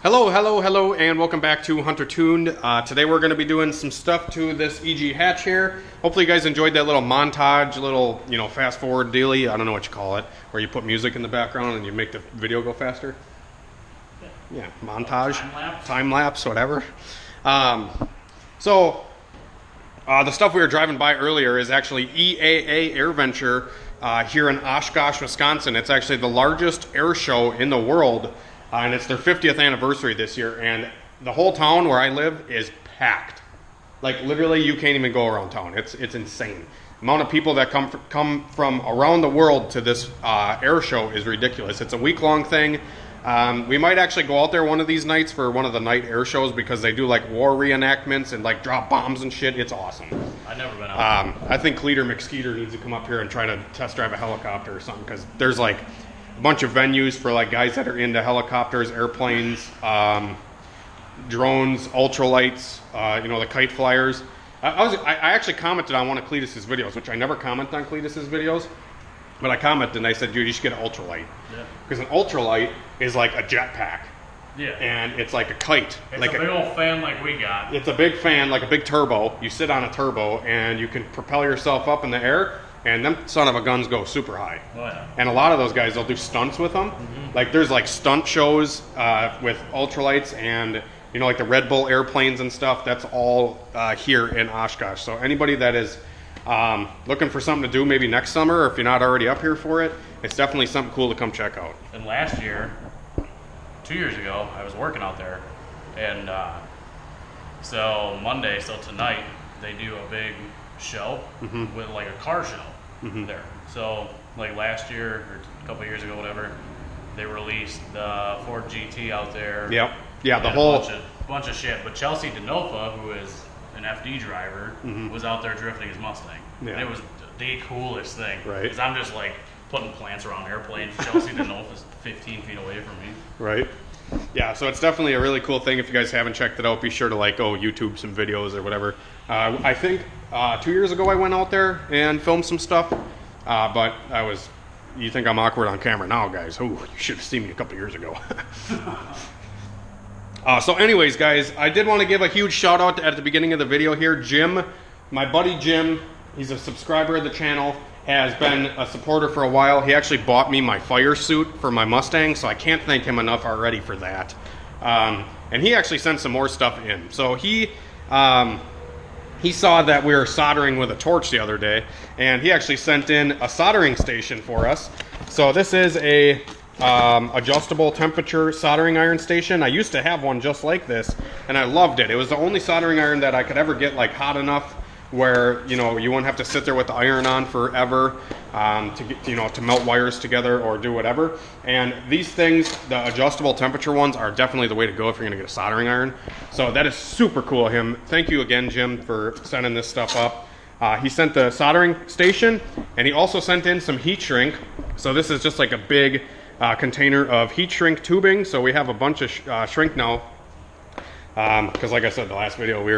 Hello, and welcome back to Hunter Tuned. Today we're going to be doing some stuff to this EG hatch here. Hopefully you guys enjoyed that little montage, little, fast forward dealy. I don't know what you call it, where you put music in the background and you make the video go faster. Yeah, montage, time lapse, whatever. The stuff we were driving by earlier is actually EAA AirVenture here in Oshkosh, Wisconsin. It's actually the largest air show in the world. And it's their 50th anniversary this year, and the whole town where I live is packed. Like, literally, you can't even go around town. It's insane. The amount of people that come from around the world to this air show is ridiculous. It's a week-long thing. We might actually go out there one of these nights for one of the night air shows because they do, like, war reenactments and, like, drop bombs and shit. It's awesome. I've never been out there. I think Cleater McSkeeter needs to come up here and try to test drive a helicopter or something, because there's, like, a bunch of venues for like guys that are into helicopters, airplanes, drones, ultralights, the kite flyers. I actually commented on one of Cletus's videos, which I never comment on Cletus's videos, but I commented and I said, dude, you should get an ultralight. Yeah. Because an ultralight is like a jetpack. Yeah. And it's like a kite. It's like a big old fan like we got. It's a big fan, like a big turbo. You sit on a turbo and you can propel yourself up in the air. And them son of a guns go super high. Oh, yeah. And a lot of those guys, they'll do stunts with them. Mm-hmm. Like there's like stunt shows with ultralights and like the Red Bull airplanes and stuff. That's all here in Oshkosh. So anybody that is looking for something to do maybe next summer, or if you're not already up here for it, it's definitely something cool to come check out. And last year, 2 years ago, I was working out there. And so Monday, so tonight, they do a big show with like a car show there. So like last year or a couple years ago, whatever, they released the Ford GT out there. Yep. Yeah, the whole bunch of shit. But Chelsea DeNofa, who is an FD driver, was out there drifting his Mustang. Yeah. And it was the coolest thing. Right. Because I'm just like putting plants around airplanes. Chelsea DeNofa's 15 feet away from me. Right. Yeah, so it's definitely a really cool thing. If you guys haven't checked it out, be sure to YouTube some videos or whatever. I think 2 years ago I went out there and filmed some stuff, but you think I'm awkward on camera now, guys. Oh, you should have seen me a couple years ago. So anyways, guys, I did want to give a huge shout out at the beginning of the video here. Jim, my buddy Jim, he's a subscriber of the channel, has been a supporter for a while. He actually bought me my fire suit for my Mustang, so I can't thank him enough already for that. And he actually sent some more stuff in. So he saw that we were soldering with a torch the other day, and he actually sent in a soldering station for us. So this is a adjustable temperature soldering iron station. I used to have one just like this, and I loved it. It was the only soldering iron that I could ever get like hot enough where you wouldn't have to sit there with the iron on forever to get, to melt wires together or do whatever. And these things, the adjustable temperature ones, are definitely the way to go if you're gonna get a soldering iron. So that is super cool of him. Thank you again, Jim, for sending this stuff up. He sent the soldering station, and he also sent in some heat shrink. So this is just like a big container of heat shrink tubing. So we have a bunch of shrink now. Because like I said, the last video we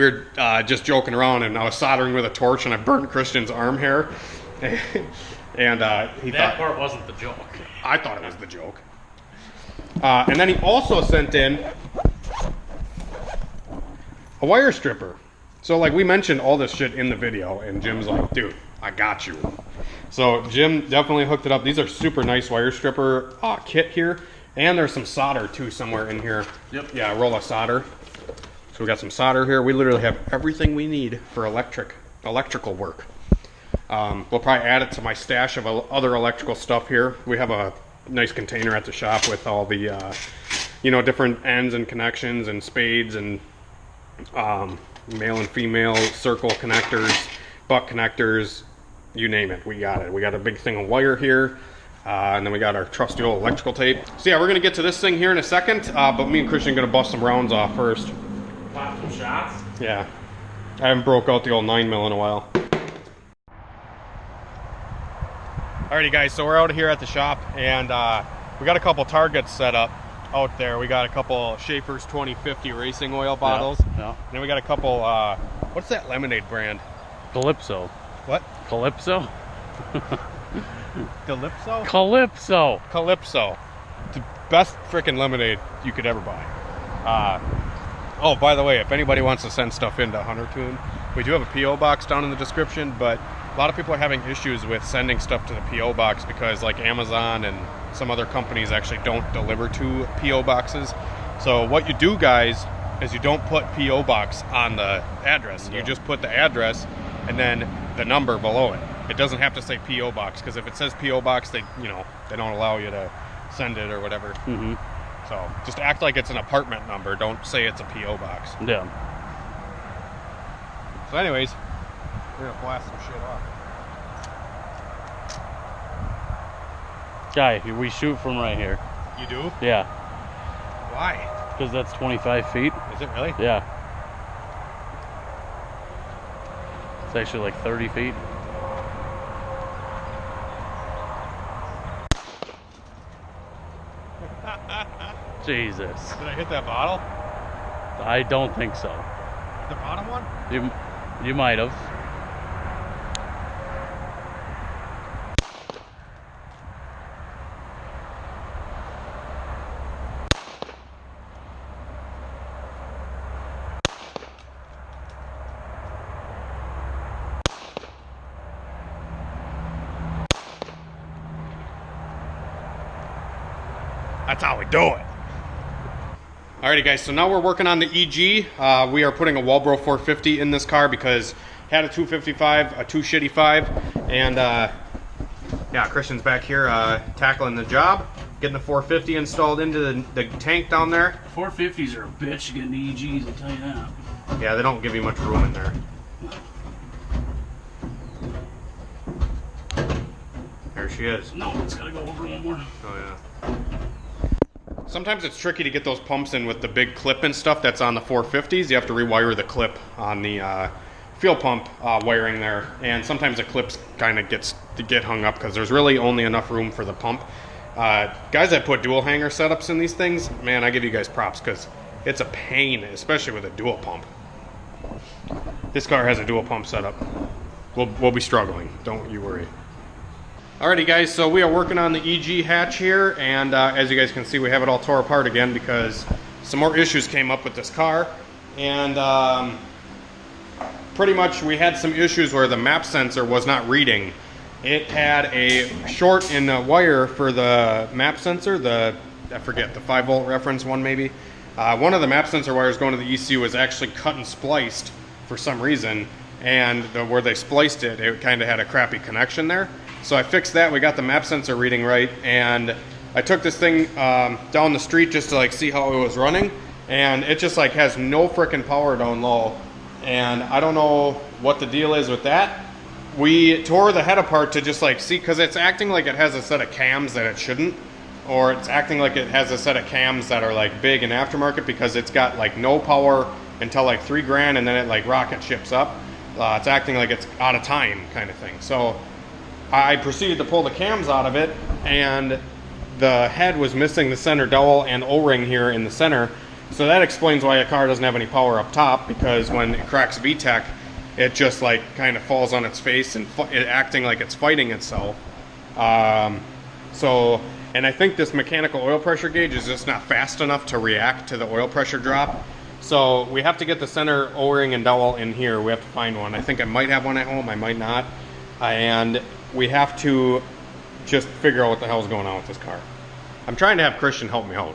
were just joking around, and I was soldering with a torch and I burned Christian's arm hair. And that part wasn't the joke. I thought it was the joke. And then he also sent in a wire stripper. So like we mentioned all this shit in the video, and Jim's like, dude, I got you. So Jim definitely hooked it up. These are super nice wire stripper kit here. And there's some solder too somewhere in here. Yep. Yeah, a roll of solder. So we got some solder here. We literally have everything we need for electrical work. We'll probably add it to my stash of other electrical stuff here. We have a nice container at the shop with all the, different ends and connections and spades and male and female circle connectors, butt connectors, you name it. We got it. We got a big thing of wire here. And then we got our trusty old electrical tape. So yeah, we're gonna get to this thing here in a second, but me and Christian are gonna bust some rounds off first. Pop some shots. Yeah. I haven't broke out the old 9mm in a while. Alrighty guys, so we're out here at the shop, and we got a couple targets set up out there. We got a couple Schaefer's 2050 racing oil bottles. Yeah. And then we got a couple, what's that lemonade brand? Calypso. What? Calypso? Calypso? Calypso. Calypso. The best freaking lemonade you could ever buy. Oh, by the way, if anybody wants to send stuff into Hunter Tune, we do have a P.O. box down in the description, but a lot of people are having issues with sending stuff to the P.O. box because like Amazon and some other companies actually don't deliver to P.O. boxes. So what you do, guys, is you don't put P.O. box on the address. You just put the address and then the number below it. It doesn't have to say P.O. box, because if it says P.O. box, they don't allow you to send it or whatever. Mm-hmm. So just act like it's an apartment number. Don't say it's a P.O. box. Yeah. So anyways, we're gonna blast some shit off. Guy, we shoot from right here. You do? Yeah. Why? Because that's 25 feet. Is it really? Yeah. It's actually like 30 feet. Jesus. Did I hit that bottle? I don't think so. The bottom one? You might have. That's how we do it. Alrighty guys, so now we're working on the EG. We are putting a Walbro 450 in this car because had a 255, a 2shitty 5, and yeah, Christian's back here tackling the job, getting the 450 installed into the tank down there. 450s are a bitch getting the EGs, I'll tell you that. Yeah, they don't give you much room in there. There she is. No, it's gotta go over one more. Oh yeah. Sometimes it's tricky to get those pumps in with the big clip and stuff that's on the 450s. You have to rewire the clip on the fuel pump wiring there, and sometimes the clips kind of get hung up because there's really only enough room for the pump. Guys that put dual hanger setups in these things, man, I give you guys props because it's a pain, especially with a dual pump. This car has a dual pump setup. We'll be struggling, don't you worry. Alrighty guys, so we are working on the EG hatch here, and as you guys can see, we have it all tore apart again because some more issues came up with this car, and pretty much we had some issues where the map sensor was not reading. It had a short in the wire for the map sensor, I forget, the 5-volt reference one maybe. One of the map sensor wires going to the ECU was actually cut and spliced for some reason, and where they spliced it, it kind of had a crappy connection there. So I fixed that, we got the map sensor reading right, and I took this thing down the street just to like see how it was running, and it just like has no frickin' power down low, and I don't know what the deal is with that. We tore the head apart to just like see, because it's acting like it has a set of cams that it shouldn't, or it's acting like it has a set of cams that are like big and aftermarket, because it's got like no power until like $3,000, and then it like rocket ships up. It's acting like it's out of time kind of thing. So I proceeded to pull the cams out of it, and the head was missing the center dowel and O-ring here in the center. So that explains why a car doesn't have any power up top, because when it cracks VTEC, it just like kind of falls on its face and acting like it's fighting itself. And I think this mechanical oil pressure gauge is just not fast enough to react to the oil pressure drop. So we have to get the center O-ring and dowel in here. We have to find one. I think I might have one at home, I might not. And we have to just figure out what the hell is going on with this car. I'm trying to have Christian help me out.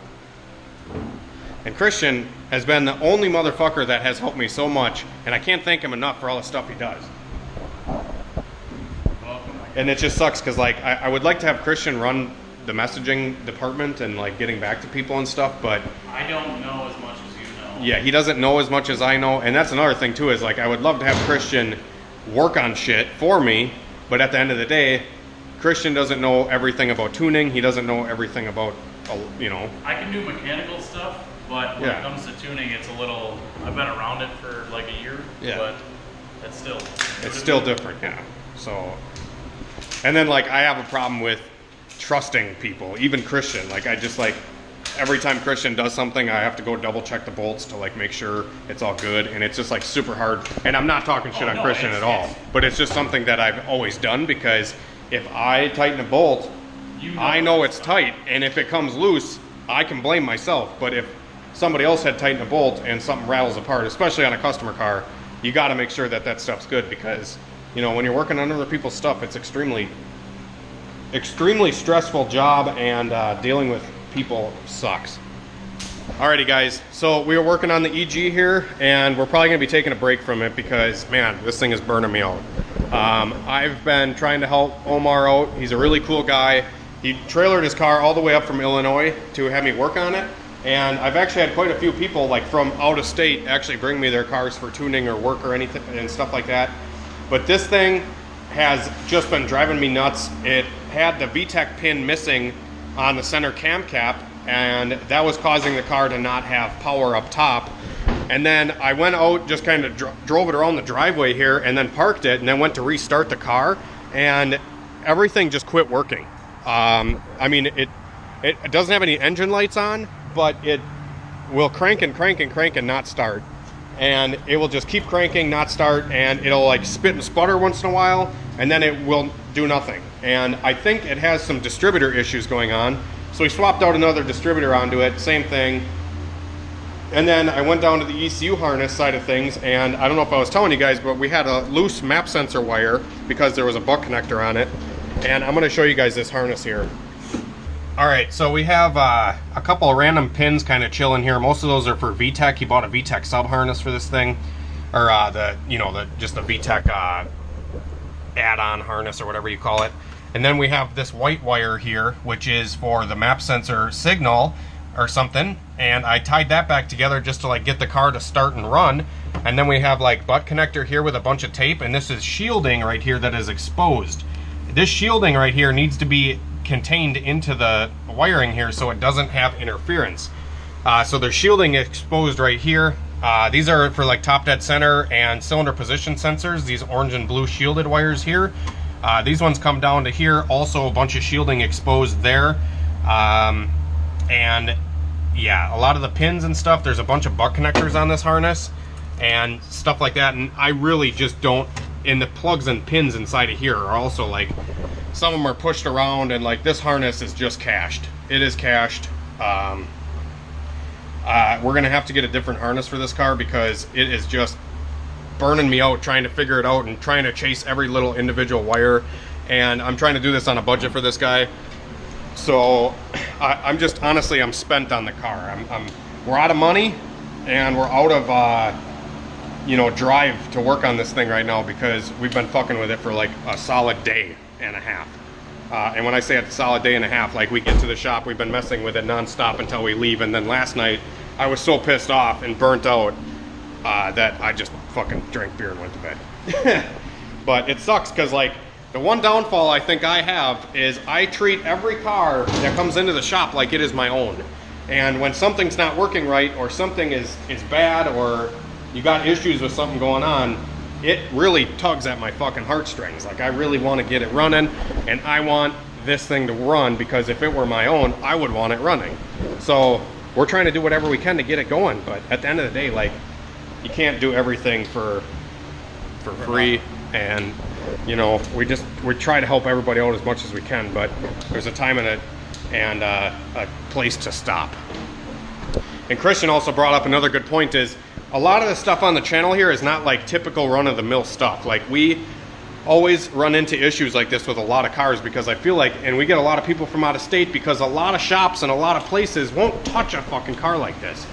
And Christian has been the only motherfucker that has helped me so much, and I can't thank him enough for all the stuff he does. And it just sucks because like I would like to have Christian run the messaging department and like getting back to people and stuff, but I don't know as much as you know. yeah, he doesn't know as much as I know, and that's another thing too, is like I would love to have Christian work on shit for me, but at the end of the day, Christian doesn't know everything about tuning. He doesn't know everything about, you know. I can do mechanical stuff, but when it comes to tuning, it's a little. I've been around it for like a year, but it's still different, yeah. So, and then like I have a problem with trusting people, even Christian. Like I just like every time Christian does something, I have to go double check the bolts to like make sure it's all good, and it's just like super hard. And I'm not talking shit on Christian at all, but it's just something that I've always done, because if I tighten a bolt, I know it's tight, and if it comes loose, I can blame myself. But if somebody else had tightened a bolt and something rattles apart, especially on a customer car, you got to make sure that that stuff's good, because you know when you're working on other people's stuff, it's extremely stressful job, and dealing with people sucks. Alrighty guys, so we were working on the EG here, and we're probably going to be taking a break from it because, man, this thing is burning me out. I've been trying to help Omar out. He's a really cool guy. He trailered his car all the way up from Illinois to have me work on it, and I've actually had quite a few people like from out of state actually bring me their cars for tuning or work or anything and stuff like that. But this thing has just been driving me nuts. It had the VTEC pin missing on the center cam cap, and that was causing the car to not have power up top. And then I went out, just kind of drove it around the driveway here, and then parked it, and then went to restart the car, and everything just quit working. I mean, it doesn't have any engine lights on, but it will crank and crank and crank and not start. And it will just keep cranking, not start, and it'll like spit and sputter once in a while, and then it will do nothing. And I think it has some distributor issues going on. So we swapped out another distributor onto it, same thing. And then I went down to the ECU harness side of things, and I don't know if I was telling you guys, but we had a loose map sensor wire because there was a butt connector on it. And I'm gonna show you guys this harness here. All right, so we have a couple of random pins kind of chilling here. Most of those are for VTEC. He bought a VTEC sub harness for this thing, or just the VTEC add-on harness or whatever you call it. And then we have this white wire here, which is for the map sensor signal or something. And I tied that back together just to like get the car to start and run. And then we have like butt connector here with a bunch of tape, and this is shielding right here that is exposed. This shielding right here needs to be contained into the wiring here so it doesn't have interference. So there's shielding exposed right here. These are for like top dead center and cylinder position sensors, these orange and blue shielded wires here. These ones come down to here, also a bunch of shielding exposed there. And yeah, a lot of the pins and stuff, there's a bunch of butt connectors on this harness and stuff like that, and I really just don't, and the plugs and pins inside of here are also like, some of them are pushed around, and like this harness is just cached. It is cached. We're gonna have to get a different harness for this car because it is just burning me out trying to figure it out and trying to chase every little individual wire. And I'm trying to do this on a budget for this guy. So I'm just, honestly, I'm spent on the car. We're out of money, and we're out of drive to work on this thing right now because we've been fucking with it for like a solid day and a half. And when I say a solid day and a half, like we get to the shop, we've been messing with it nonstop until we leave. And then last night I was so pissed off and burnt out that I just fucking drank beer and went to bed. But it sucks because like the one downfall I think I have is I treat every car that comes into the shop like it is my own. And when something's not working right, or something is bad, or you got issues with something going on, it really tugs at my fucking heartstrings. Like I really want to get it running, and I want this thing to run, because if it were my own, I would want it running. So we're trying to do whatever we can to get it going, but at the end of the day, like, you can't do everything for free. And we try to help everybody out as much as we can, but there's a time in it and a place to stop. And Christian also brought up another good point, is a lot of the stuff on the channel here is not like typical run-of-the-mill stuff. Like we always run into issues like this with a lot of cars, because I feel like, and we get a lot of people from out of state, because a lot of shops and a lot of places won't touch a fucking car like this.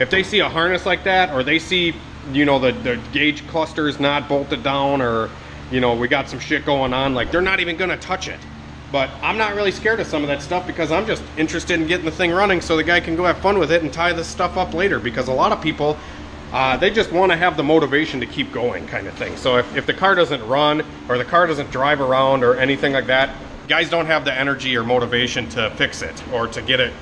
If they see a harness like that, or they see, the gauge clusters not bolted down, or, we got some shit going on, like they're not even gonna touch it. But I'm not really scared of some of that stuff, because I'm just interested in getting the thing running so the guy can go have fun with it and tie this stuff up later, because a lot of people, they just want to have the motivation to keep going, kind of thing. So if the car doesn't run, or the car doesn't drive around or anything like that, guys don't have the energy or motivation to fix it or to get it,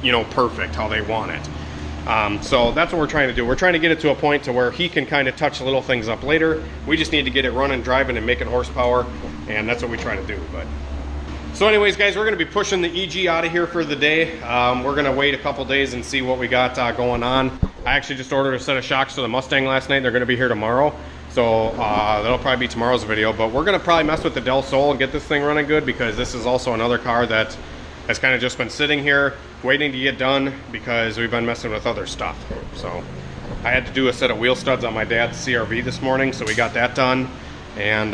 you know, perfect how they want it. So that's what we're trying to do. We're trying to get it to a point to where he can kind of touch little things up later. We just need to get it running, driving, and making horsepower, and that's what we try to do. But so anyways, guys, we're going to be pushing the EG out of here for the day. We're going to wait a couple days and see what we got going on. I actually just ordered a set of shocks to the Mustang last night. They're going to be here tomorrow. So that'll probably be tomorrow's video. But we're going to probably mess with the Del Sol and get this thing running good, because this is also another car that has kind of just been sitting here waiting to get done because we've been messing with other stuff. So I had to do a set of wheel studs on my dad's CRV this morning, so we got that done. And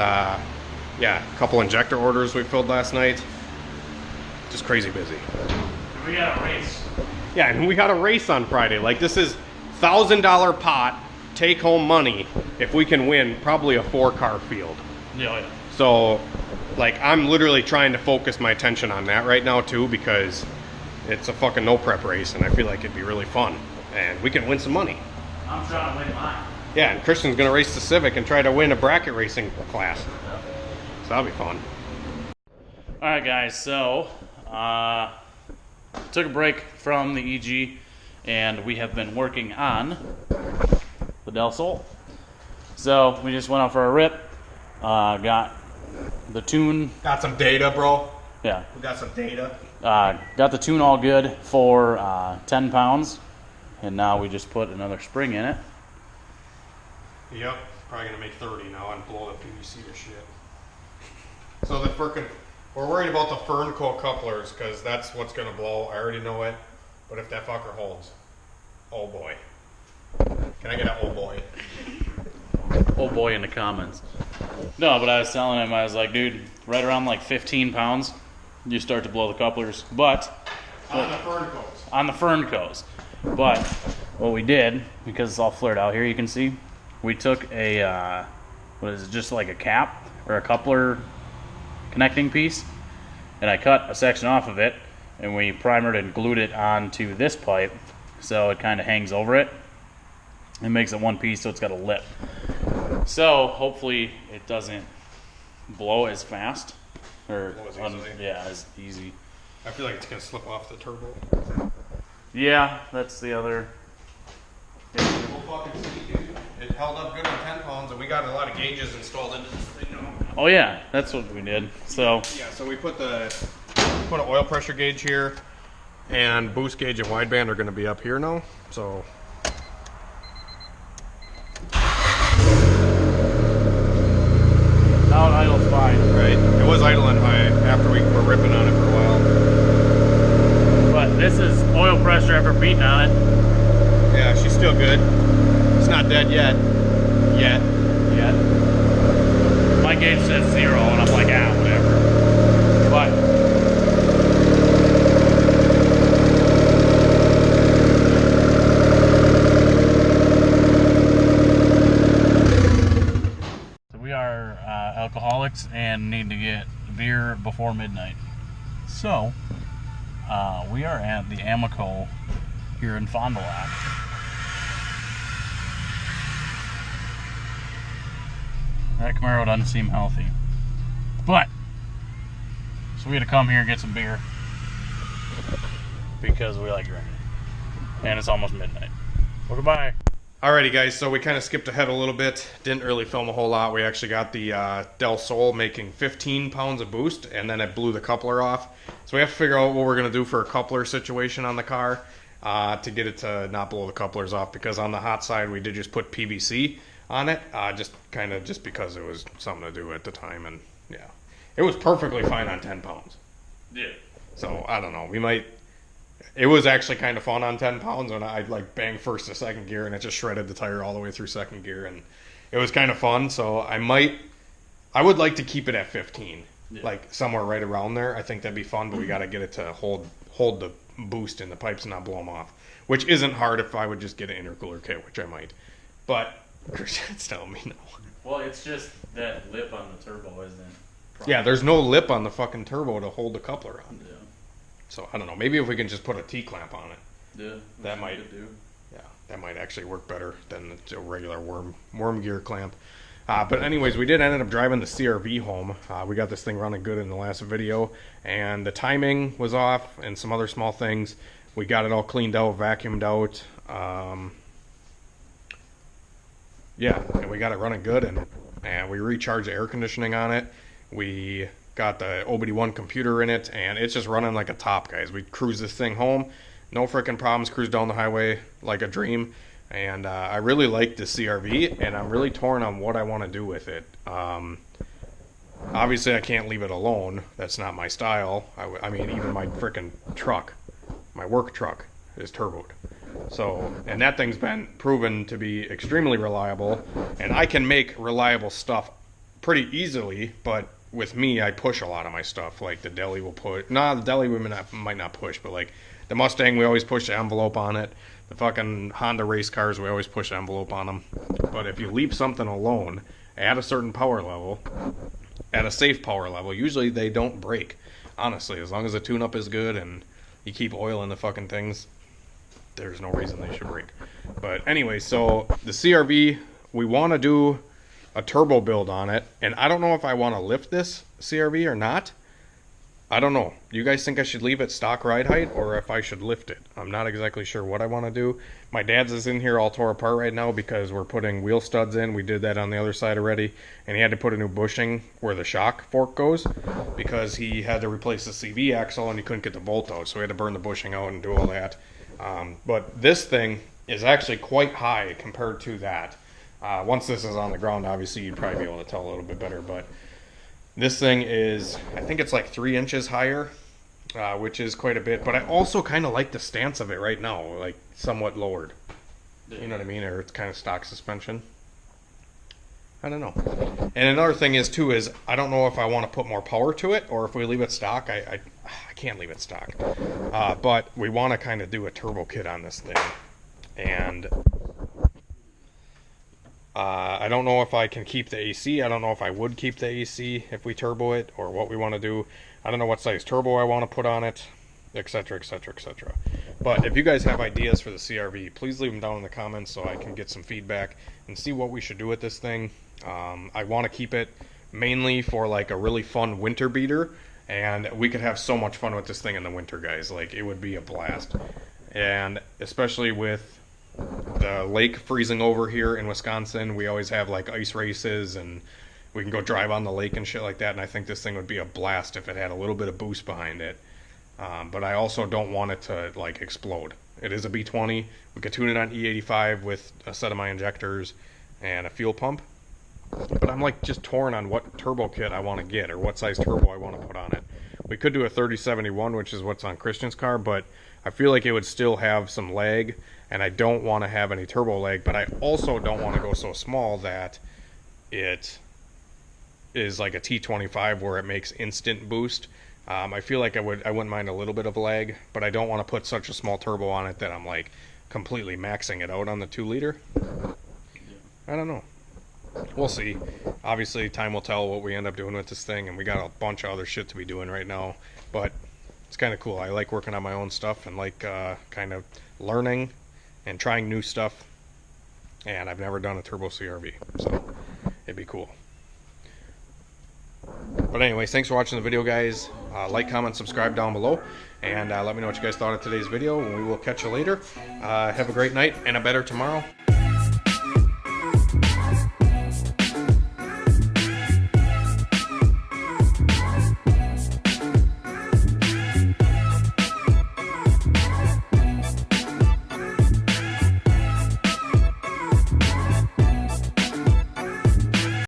yeah, a couple injector orders we filled last night. Just crazy busy. We got a race. Yeah, and we got a race on Friday. Like, this is $1,000 pot take home money if we can win probably a 4-car field. Yeah. So like, I'm literally trying to focus my attention on that right now too, because it's a fucking no prep race and I feel like it'd be really fun and we can win some money. I'm trying to win mine. Yeah, and Christian's gonna race the Civic and try to win a bracket racing class. So that'll be fun. All right, guys, so took a break from the EG and we have been working on the Del Sol. So we just went out for a rip, got the tune. Got some data, bro. Yeah. We got some data. Got the tune all good for 10 pounds, and now we just put another spring in it. Yep, probably gonna make 30 now and blow the PVC to shit. So the we're worried about the Fernco couplers because that's what's gonna blow. I already know it, but if that fucker holds, oh boy. Can I get an oh boy? Oh boy in the comments. No, but I was telling him, I was like, dude, right around like 15 pounds, you start to blow the couplers. But on the Fernco's. On the Fernco's. But what we did, because it's all flared out here, you can see, we took a, what is it, just like a cap or a coupler connecting piece, and I cut a section off of it, and we primered and glued it onto this pipe, so it kind of hangs over it. It makes it one piece, so it's got a lip. So hopefully it doesn't blow as fast, or yeah, as easy. I feel like it's gonna slip off the turbo. Yeah, that's the other. We'll fucking see, dude. It held up good on 10 pounds, and we got a lot of gauges installed into this thing now. Oh yeah, that's what we did. So yeah, so we put an oil pressure gauge here, and boost gauge and wideband are going to be up here now. So now it idles fine. Right, it was idling high after we were ripping on it for a while. But this is oil pressure after beating on it. Yeah, she's still good. It's not dead yet. Yet. My gauge says 0, and I'm like, whatever. But so we are alcoholics and need to get beer before midnight. So we are at the Amico here in Fond du Lac. That Camaro doesn't seem healthy. But, so we had to come here and get some beer because we like drinking. And it's almost midnight. Well, goodbye. Alrighty guys, so we kind of skipped ahead a little bit. Didn't really film a whole lot. We actually got the Del Sol making 15 pounds of boost, and then it blew the coupler off. So we have to figure out what we're going to do for a coupler situation on the car to get it to not blow the couplers off, because on the hot side we did just put PVC on it, just because it was something to do at the time, and yeah, it was perfectly fine on 10 pounds. Yeah. So I don't know, it was actually kind of fun on 10 pounds, and I'd like bang first to second gear, and it just shredded the tire all the way through second gear, and it was kind of fun. So I would like to keep it at 15, like somewhere right around there. I think that'd be fun, but we got to get it to hold the boost in the pipes and not blow them off, which isn't hard if I would just get an intercooler kit, which I might, but Christian's telling me no. Well, it's just that lip on the turbo, isn't it? Yeah, there's no lip on the fucking turbo to hold the coupler on. Yeah. So I don't know. Maybe if we can just put a T-clamp on it. Yeah. That might do. Yeah, that might actually work better than a regular worm gear clamp. But anyways, we did end up driving the CRV home. We got this thing running good in the last video, and the timing was off and some other small things. We got it all cleaned out, vacuumed out. Yeah, and we got it running good, and we recharged the air conditioning on it. We got the OBD1 computer in it, and it's just running like a top, guys. We cruise this thing home, no freaking problems, cruise down the highway like a dream. And I really like the CRV, and I'm really torn on what I want to do with it. Obviously, I can't leave it alone. That's not my style. I mean, even my freaking truck, my work truck, is turboed. So, and that thing's been proven to be extremely reliable, and I can make reliable stuff pretty easily, but with me, I push a lot of my stuff. Like the Deli will push. Nah, the Deli we might not push, but like the Mustang, we always push the envelope on it. The fucking Honda race cars, we always push the envelope on them. But if you leave something alone at a certain power level, at a safe power level, usually they don't break. Honestly, as long as the tune-up is good and you keep oil in the fucking things, there's no reason they should break. But anyway, so the CRV, we want to do a turbo build on it, and I don't know if I want to lift this CRV or not. I don't know. You guys think I should leave it stock ride height or if I should lift it? I'm not exactly sure what I want to do. My dad's is in here all tore apart right now because we're putting wheel studs in. We did that on the other side already, and he had to put a new bushing where the shock fork goes because he had to replace the CV axle and he couldn't get the bolt out, so we had to burn the bushing out and do all that. But this thing is actually quite high compared to that. Once this is on the ground, obviously you'd probably be able to tell a little bit better, but this thing is, I think it's like 3 inches higher, which is quite a bit, but I also kind of like the stance of it right now, like somewhat lowered. You know what I mean? Or it's kind of stock suspension. I don't know. And another thing is too is I don't know if I want to put more power to it or if we leave it stock. I can't leave it stock. But we want to kind of do a turbo kit on this thing. And I don't know if I can keep the AC. I don't know if I would keep the AC if we turbo it or what we want to do. I don't know what size turbo I want to put on it, etc., etc., etc. But if you guys have ideas for the CRV, please leave them down in the comments so I can get some feedback and see what we should do with this thing. I want to keep it mainly for like a really fun winter beater, and we could have so much fun with this thing in the winter, guys. Like, it would be a blast. And especially with the lake freezing over here in Wisconsin, we always have like ice races and we can go drive on the lake and shit like that, and I think this thing would be a blast if it had a little bit of boost behind it. But I also don't want it to like explode. It is a B20. We could tune it on E85 with a set of my injectors and a fuel pump, but I'm like just torn on what turbo kit I want to get or what size turbo I want to put on it. We could do a 3071, which is what's on Christian's car, but I feel like it would still have some lag, and I don't want to have any turbo lag, but I also don't want to go so small that it is like a T25 where it makes instant boost. I feel like I wouldn't mind a little bit of lag, but I don't want to put such a small turbo on it that I'm like completely maxing it out on the 2-liter. I don't know. We'll see. Obviously, time will tell what we end up doing with this thing, and we got a bunch of other shit to be doing right now, but it's kind of cool. I like working on my own stuff and like kind of learning and trying new stuff, and I've never done a turbo CRV, so it'd be cool. But anyways, thanks for watching the video, guys. Like, comment, subscribe down below, and let me know what you guys thought of today's video, and we will catch you later. Have a great night and a better tomorrow.